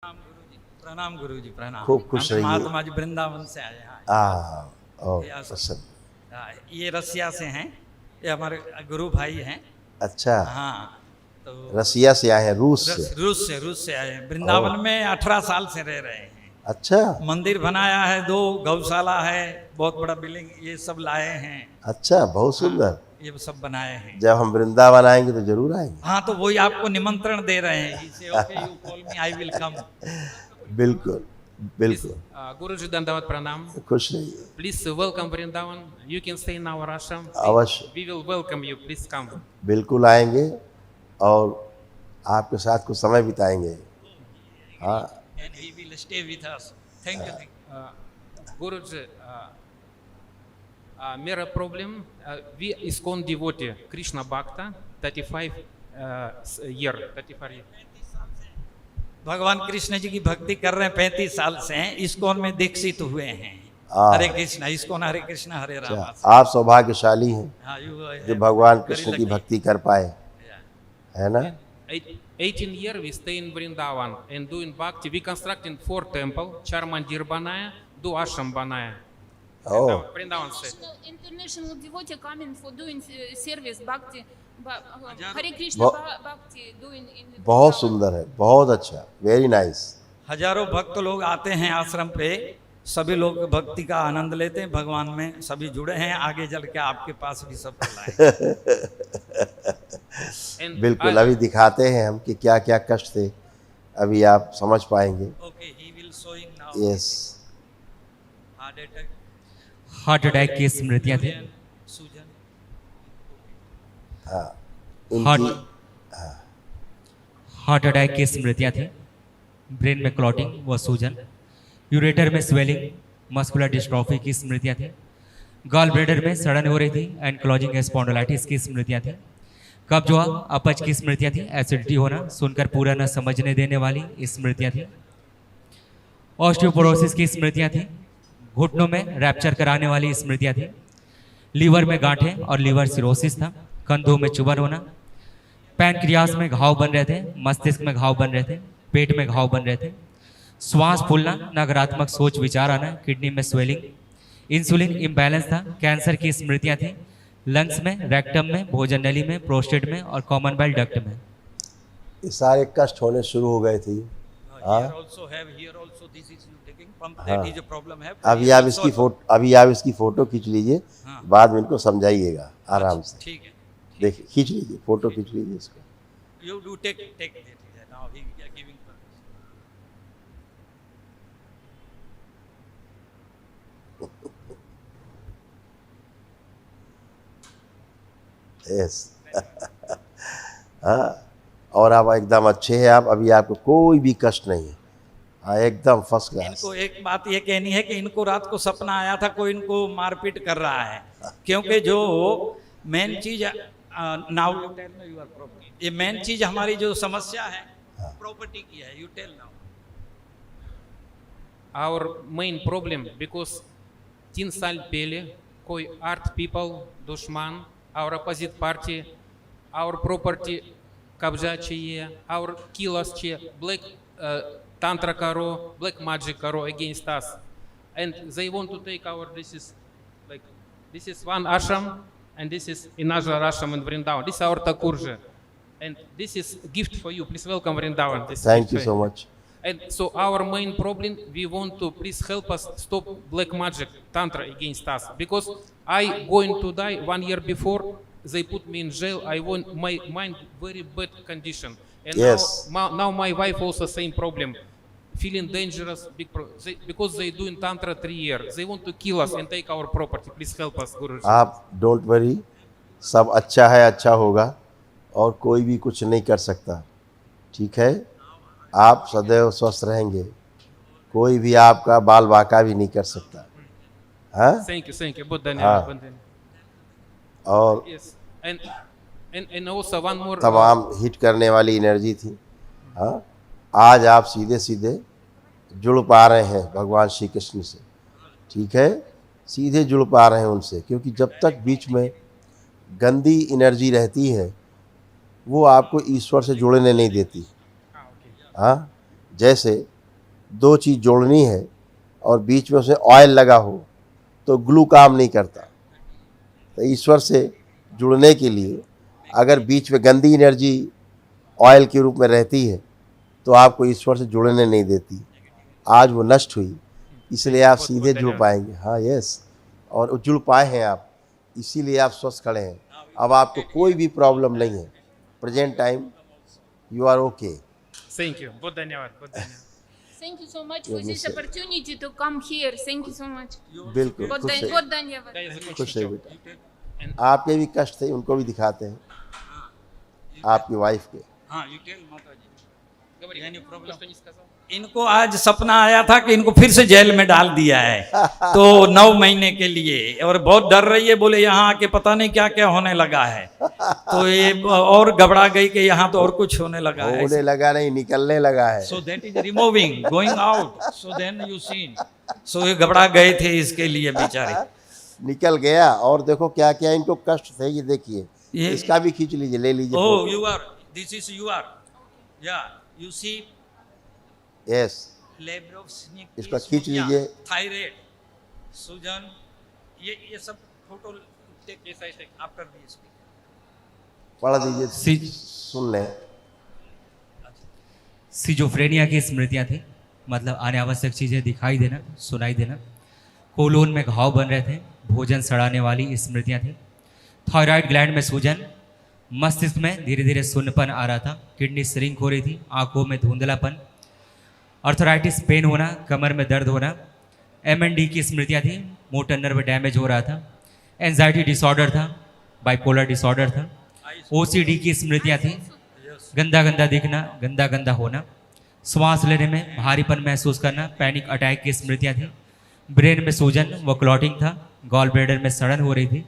प्रणाम गुरुजी, प्रणाम। खूब खुश हम रहिए। महात्मा जी वृंदावन से आए हैं। प्रसन्न। ये रसिया से हैं, ये हमारे गुरु भाई हैं। अच्छा, हाँ, तो रसिया से आए हैं, रूस से। रूस से आए हैं। वृंदावन में 18 साल से रह रहे हैं। अच्छा मंदिर बनाया है, 2 गौशाला है, बहुत बड़ा बिल्डिंग, ये सब लाए हैं। अच्छा, बहुत सुंदर। ये सब बनाए हैं। जब हम वृंदावन आएंगे तो जरूर आएंगे। हाँ, तो वही आपको निमंत्रण दे रहे हैं। He say, okay, you call me, I will come. बिल्कुल बिल्कुल। Guruji Dandavat Pranam. खुश रहिए। Please welcome Vrindavan. You can stay in our ashram. अवश्य। We will welcome you. Please come. बिल्कुल आएंगे और आपके साथ कुछ समय बिताएंगे। हाँ, And he will stay with us. Thank you. Guruji, mere problem. We ISKCON devotee Krishna Bhakta 35 year. भगवान कृष्ण जी की भक्ति कर रहे हैं 35 साल से हैं। इस्कॉन में दीक्षित हुए हैं। हरे कृष्णा, इस्कॉन हरे कृष्ण हरे राम। आप सौभाग्यशाली हैं हाँ, जो भगवान कृष्ण की भक्ति कर पाए, है ना। 18 years we stay in Vrindavan and doing bhakti. We constructing 4 temples, 4 mandir बनाया, 2 ashram बनाया. Oh. Vrindavan से. International devotee coming for doing service bhakti. Hare Bo- Krishna bhakti doing in. बहुत सुंदर है, बहुत अच्छा, वेरी नाइस। हजारों भक्त लोग आते हैं आश्रम पे, सभी लोग भक्ति का आनंद लेते हैं। भगवान में सभी जुड़े हैं। आगे चल के आपके पास भी सब And बिल्कुल, अभी दिखाते हैं हम कि क्या क्या कष्ट थे, अभी आप समझ पाएंगे। Okay, he will showing now. Yes, heart attack की स्मृतियां थी। सूजन, इनकी हार्ट अटैक की स्मृतियां थी। ब्रेन में क्लॉटिंग व सूजन, यूरेटर में स्वेलिंग, मस्कुलर डिस्ट्रॉफी की स्मृतियां थी। गॉल ब्लैडर में सड़न हो रही थी, एनक्लोजिंग स्पॉन्डिलाइटिस की स्मृतियां थी। कब्ज हुआ, अपच की स्मृतियां थी। एसिडिटी होना, सुनकर पूरा न समझने देने वाली स्मृतियां थी। ऑस्टियोपोरोसिस की स्मृतियां थी। घुटनों में रैप्चर कराने वाली स्मृतियां थी। लीवर में गांठें और लीवर सिरोसिस था। कंधों में चुभन होना, पैनक्रियास में घाव बन रहे थे, मस्तिष्क में घाव बन रहे थे, पेट में घाव बन रहे थे। श्वास फूलना, नकारात्मक सोच विचार आना, किडनी में स्वेलिंग, इंसुलिन इम्बैलेंस था। कैंसर की स्मृतियां थी। लंग्स में, रेक्टम में, भोजन नली में, प्रोस्टेट में और कॉमन बेल डक्ट में। ये सारे कष्ट होने शुरू हो गए थे। हाँ, here also have, here also this is you taking pump, that is a problem है। अभी आप इसकी फोटो खींच लीजिए, हाँ। बाद में इनको समझाइएगा आराम से। ठीक है, देखिए, खींच लीजिए, फोटो खींच लीजिए इसको। you do take that now he are giving permission. Yes. हाँ, और आप एकदम अच्छे हैं। आप अभी आपको कोई भी कष्ट नहीं है। हाँ, एकदम फर्स्ट क्लास। इनको एक बात ये कहनी है कि इनको रात को सपना आया था कोई इनको मारपीट कर रहा है, क्योंकि जो मेन चीज now you tell me your property, ये मेन चीज हमारी जो समस्या है प्रॉपर्टी की है। You tell now. Our main problem because 3 साल पहले कोई अर्थ पीपल दुश्मन, our opposite party, our property कब्जा चाहिए, our killers चाहिए, black tantra करो, black magic करो against us, and they want to take our, this is one ashram and this is another ashram in Vrindavan. This is our Thakurji and this is gift for you. Please welcome Vrindavan. This thank you is so much. And so our main problem, we want to please help us stop black magic, tantra against us. Because I going to die 1 year before, they put me in jail. I want my mind very bad condition. And Yes. now my wife also same problem. Feeling dangerous, because they doing tantra 3 years. They want to kill us and take our property. Please help us, Guruji. आप don't worry, सब अच्छा है, अच्छा होगा और कोई भी कुछ नहीं कर सकता। ठीक है, आप सदैव स्वस्थ रहेंगे, कोई भी आपका बाल बाका भी नहीं कर सकता। हाँ, Thank you. बहुत हाँ। धन्यवाद। और Yes. And also one more. तमाम हिट करने वाली एनर्जी थी। हाँ, आज आप सीधे सीधे जुड़ पा रहे हैं भगवान श्री कृष्ण से। ठीक है, सीधे जुड़ पा रहे हैं उनसे, क्योंकि जब तक बीच में गंदी एनर्जी रहती है वो आपको ईश्वर से जुड़ने नहीं देती। हाँ, जैसे दो चीज़ जोड़नी है और बीच में उसमें ऑयल लगा हो तो ग्लू काम नहीं करता। तो ईश्वर से जुड़ने के लिए अगर बीच में गंदी एनर्जी ऑयल के रूप में रहती है तो आपको ईश्वर से जुड़ने नहीं देती। आज वो नष्ट हुई, इसलिए आप सीधे जुड़ पाएंगे। हाँ, यस, और जुड़ पाए हैं आप, इसीलिए आप स्वस्थ खड़े हैं। अब आपको कोई भी प्रॉब्लम नहीं है। Present time you are okay. Thank you. बहुत धन्यवाद, बहुत धन्यवाद। Thank you so much for this opportunity to come here. Thank you so much. बिल्कुल, बहुत खुश है, बहुत धन्यवाद. Да, я закончу खुश है еще. बेटा। आपके भी कष्ट थे, उनको भी दिखाते हैं, आपकी वाइफ के। हाँ, you tell माता जी। Говори, Any problem? то, что не сказал. इनको आज सपना आया था कि इनको फिर से जेल में डाल दिया है तो 9 महीने के लिए, और बहुत डर रही है, बोले यहाँ आके पता नहीं क्या क्या होने लगा है। तो ये और घबरा गई कि यहाँ तो और कुछ होने लगा है। होने लगा नहीं, निकलने लगा है। So that is removing going out, so then you seen, so ये घबरा गए थे इसके लिए बेचारे। निकल गया। और देखो क्या क्या इनको कष्ट थे, ये देखिए, ये- इसका भी खींच लीजिए, ले लीजिए। Oh, you are, this is you are, या यू सी यस, लेब्रोस्निक, इसका खींच लीजिए। थायराइड, सूजन, ये सब फोटो टेक आप कर दीजिए। पढ़ दीजिए, सी- सुन लें। सिजोफ्रेनिया की स्मृतियाँ थी, मतलब आने आवश्यक चीज़ें दिखाई देना, सुनाई देना। कोलोन में घाव बन रहे थे, भोजन सड़ाने वाली स्मृतियाँ थी। थायराइड ग्लैंड में सूजन, मस्तिष्क में धीरे धीरे शून्यपन आ रहा था, किडनी श्रिंक हो रही थी, आंखों में धुंधलापन, अर्थराइटिस पेन होना, कमर में दर्द होना। MND की स्मृतियाँ थी, मोटर नर्व डैमेज हो रहा था, एंजाइटी डिसऑर्डर था, बाइपोलर डिसऑर्डर था। OCD की स्मृतियाँ थी, गंदा गंदा दिखना, गंदा गंदा होना, श्वास लेने में भारीपन महसूस करना, पैनिक अटैक की स्मृतियाँ थी। ब्रेन में सूजन व क्लॉटिंग था, गॉल ब्लैडर में सड़न हो रही थी।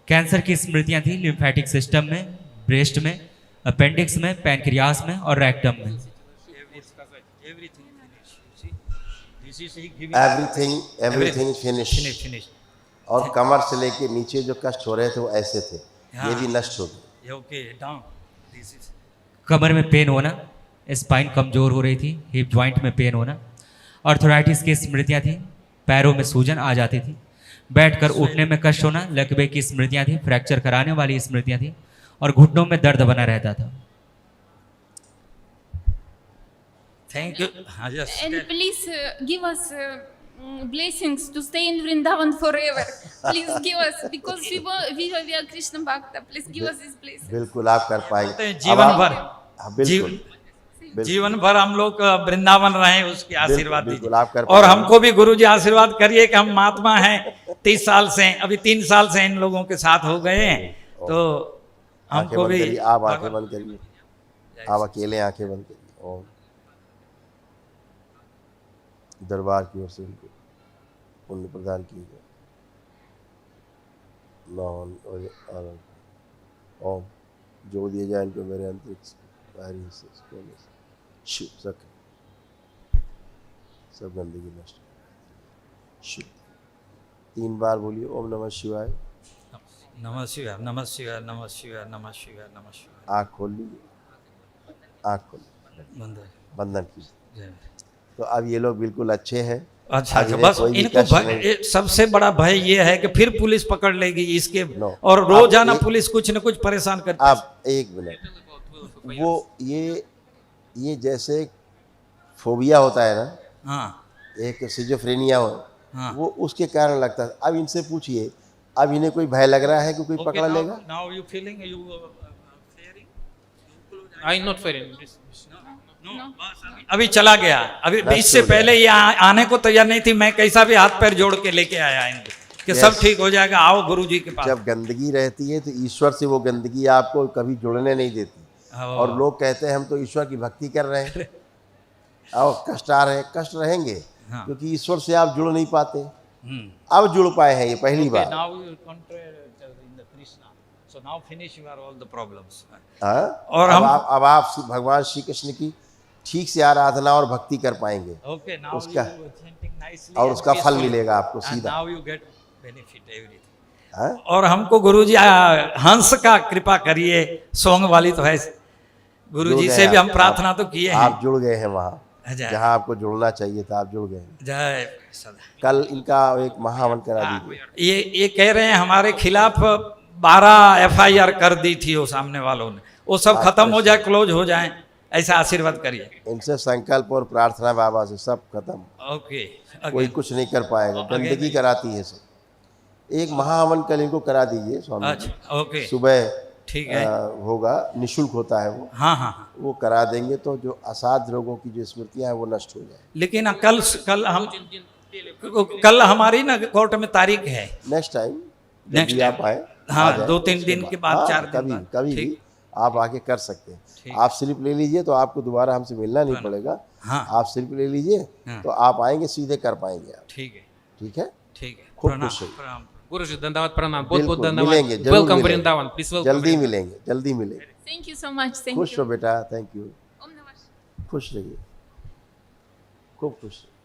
कैंसर की स्मृतियाँ थी, लिम्फेटिक सिस्टम में, ब्रेस्ट में, अपेंडिक्स में, पैनक्रियास में और रेक्टम में। Everything finish. और कमर से लेके नीचे जो कष्ट हो रहे थे वो ऐसे थे, ये भी नष्ट हो गए। ओके, डाउन, दिस इज कमर में पेन होना, स्पाइन कमजोर हो रही थी, हिप जॉइंट में पेन होना। अर्थराइटिस की स्मृतियाँ थी, पैरों में सूजन आ जाती थी, बैठकर उठने में कष्ट होना, लकवे की स्मृतियाँ थी, फ्रैक्चर कराने वाली स्मृतियाँ थी और घुटनों में दर्द बना रहता था। Thank you. हाँ, yes, And please give us blessings to stay in Vrindavan forever. Please give us, because we are Krishna Bhakta. Please give us this blessing. बिल्कुल आप कर पाएंगे जीवन भर, हाँ, बिल्कुल जीवन भर हम लोग वृंदावन रहे, उसके आशीर्वाद बिल्कुल, आप दीजिए। कर और पाएंगे। हमको भी गुरु जी आशीर्वाद करिए कि हम महात्मा हैं, 30 साल से, अभी 3 साल से इन लोगों के साथ हो गए हैं, तो आंखें हमको बंद भी करिए, आप आंखें बंद करिए, आप अकेले आंखें बंद करिए। ओम। दरबार की ओर से उनको पुण्य प्रदान कीजिए। ओम। जो दिया जाए इनको मेरे अंतरिक्ष बाहरी हिस्से से, कोने से, शुभ सक सब गंदगी नष्ट शुभ। 3 बार बोलिए ओम नमः शिवाय। नमः शिवाय, नमः शिवाय, नमः शिवाय, नमः शिवाय, नमः शिवाय। आँख खोल लीजिए, आँख खोल बंधन कीजिए। जय। तो अब ये लोग बिल्कुल अच्छे हैं। अच्छा, अब इन्हें बस कोई भी इनको कष्ट नहीं। सबसे बड़ा भय ये है कि फिर पुलिस पकड़ लेगी इसके, No. और रोजाना आप पुलिस कुछ न कुछ परेशान करती है। अब 1 मिनट, वो ये जैसे फोबिया होता है ना, हाँ, एक सिजोफ्रेनिया हो, हाँ। वो उसके कारण लगता है। अब इनसे पूछिए, अब इन्हें कोई भय लग रहा है कि कोई पकड़ लेगा? Now you feeling you fearing? I'm not fearing this. अभी चला गया, अभी नष्ट इससे हो गया। पहले ये आने को तैयार नहीं थी, मैं कैसा भी हाथ पैर जोड़ के लेके आया इनको कि सब ठीक हो जाएगा, आओ गुरु जी के पास। जब गंदगी रहती है तो ईश्वर से वो गंदगी आपको कभी जुड़ने नहीं देती। और लोग कहते हैं हम तो ईश्वर की भक्ति कर रहे हैं, और कष्ट आ रहे हैं, कष्ट रहेंगे, हाँ। क्योंकि ईश्वर से आप जुड़ नहीं पाते। अब जुड़ पाए हैं, ये पहली बार। now you contrary in the Krishna, so now finish your all the problems। हाँ? और हम अब आप भगवान श्री कृष्ण की ठीक से आराधना और भक्ति कर पाएंगे, okay, now उसका- you chanting nicely और and उसका फल peacefully, मिलेगा आपको and सीधा। now you get benefit everything। हाँ? और हमको गुरुजी हंस का कृपा करिए, सोंग वाली तो है, गुरुजी जुड़ से गए भी हम आप- प्रार्थना तो किए हैं। आप जुड़ गए हैं वहाँ। जय जहाँ आपको जुड़ना चाहिए था आप जुड़ गए। जय सदा। कल इनका एक महावन करा दीजिए। ये कह रहे हैं हमारे खिलाफ 12 FIR कर दी थी वो सामने वालों ने, वो सब खत्म हो जाए, क्लोज हो जाए, ऐसा आशीर्वाद करिए। इनसे संकल्प और प्रार्थना बाबा से सब खत्म, ओके कोई कुछ नहीं कर पाएगा। गंदगी कराती है सब। एक महावन कल इनको करा दीजिए स्वामी जी। अच्छा ओके सुबह ठीक है। होगा, निशुल्क होता है वो। हाँ हाँ हाँ। वो करा देंगे तो जो असाध्य रोगों की जो स्मृतियां हैं वो नष्ट हो जाए। लेकिन कल हमारी ना कोर्ट में तारीख है। नेक्स्ट टाइम Next जब आप time। आए, हाँ, आ जाए, 2-3 दिन के बाद, हाँ, 4 दिन कभी बाद। कभी भी ठीक। आप आके कर सकते हैं। ठीक। आप स्लिप ले लीजिए तो आपको दोबारा हमसे मिलना नहीं पड़ेगा। हाँ। आप स्लिप ले लीजिए हाँ। तो आप आएंगे सीधे कर पाएंगे आप। ठीक है ठीक है, ठीक है। खूब प्रणाम खुश रहिए। प्रणाम। Guruji, धन्यवाद प्रणाम, बहुत बहुत बिल्कुल, धन्यवाद। मिलेंगे, जरूर वेलकम मिलेंगे। Vrindavan, please welcome. जल्दी मिलेंगे, जल्दी मिलेंगे। Thank you so much. Thank खुश you. रहो बेटा, thank you. Om Namah Shivaya. खुश रहिए, खूब खुश रहिए।